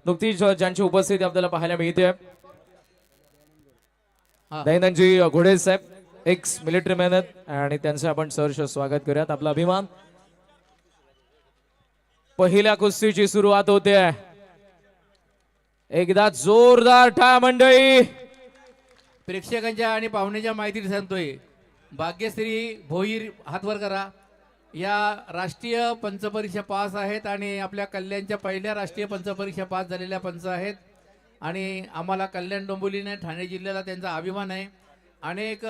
नुकतीच ज्यांची उपस्थिती आपल्याला पाहायला मिळते दयानंदजी घोडे साहेब एक्स मिलिटरी मॅन आणि त्यांचे आपण सहर्ष स्वागत करूयात. आपला अभिमान. पहिल्या कुस्तीची सुरुवात होते. एकदा जोरदार टाळ्या मंडळी. प्रेक्षकांच्या आणि पाहुण्याच्या माहिती सांगतोय. भाग्यश्री भोईर हातवर करा. या राष्ट्रीय पंचपरीक्षा पास आहेत आणि आपल्या कल्याणच्या पहिल्या राष्ट्रीय पंचपरीक्षा पास झालेल्या पंच आहेत आणि आम्हाला कल्याण डोंबिवलीने ठाणे जिल्ह्याला त्यांचा अभिमान आहे. अनेक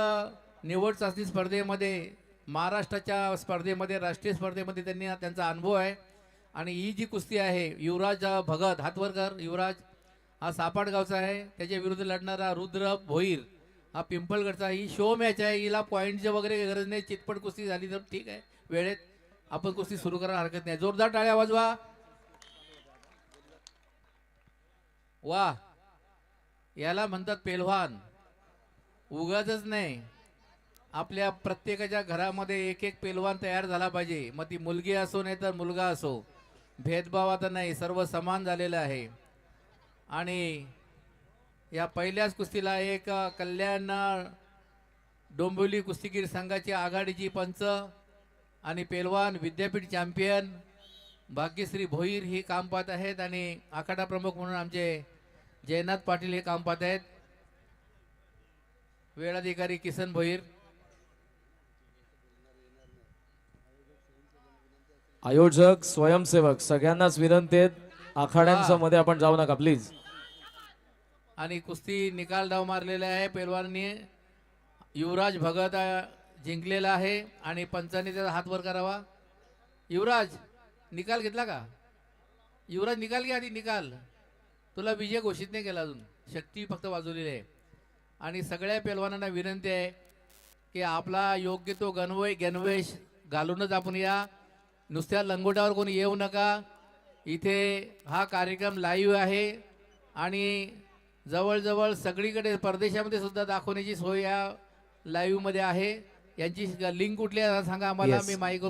निवड चाचणी स्पर्धेमध्ये महाराष्ट्राच्या स्पर्धेमध्ये राष्ट्रीय स्पर्धेमध्ये त्यांनी त्यांचा अनुभव आहे. आणि ही जी कुस्ती आहे युवराज भगत हातवरकर युवराज हा सापाड गावचा आहे. त्याच्या विरुद्ध लढणारा रुद्र भोईर हा पिंपळगडचा. ही शो मॅच आहे. हिला पॉईंटचे वगैरे गरज नाही. चितपट कुस्ती झाली तर ठीक आहे. वेळेत आपण कुस्ती सुरू करायला हरकत नाही. जोरदार टाळ्या वाजवा. वा याला म्हणतात पेलवान. उगाचच नाही आपल्या प्रत्येकाच्या घरामध्ये एक एक पेलवान तयार झाला पाहिजे. मग ती मुलगी असो नाही तर मुलगा असो. भेदभाव आता नाही. सर्व समान झालेलं आहे. आणि या पहिल्याच कुस्तीला एक कल्याण डोंबिवली कुस्तीगीर संघाची आघाडीची पंच आणि पेलवान विद्यापीठ चॅम्पियन भाग्यश्री भोईर ही काम पाहत आहेत आणि आखाडा प्रमुख म्हणून आमचे जयनाथ पाटील हे काम पाहत आहेत. वेळ अधिकारी किसन भोईर. आयोजक स्वयंसेवक सगळ्यांनाच विनंती आहेत आखाड्यांच्या मध्ये आपण जाऊ नका प्लीज. आणि कुस्ती निकाल डाव मारलेला आहे. पेलवानांनी युवराज भगत जिंकलेला आहे आणि पंचांनी त्याचा हात वर करावा. युवराज निकाल घेतला का? युवराज निकाल घ्या आधी. निकाल तुला विजय घोषित नाही केला अजून. शक्ती फक्त वाजवलेली आहे. आणि सगळ्या पेलवानांना विनंती आहे की आपला योग्य तो गणवेश घालूनच आपण या. नुसत्या लंगोटावर कोणी येऊ नका. इथे हा कार्यक्रम लाईव्ह आहे आणि जवळजवळ सगळीकडे परदेशामध्ये सुद्धा दाखवण्याची सोय या लाईव्ह मध्ये आहे. यांची लिंक कुठली आहे सांगा आम्हाला. मी माईक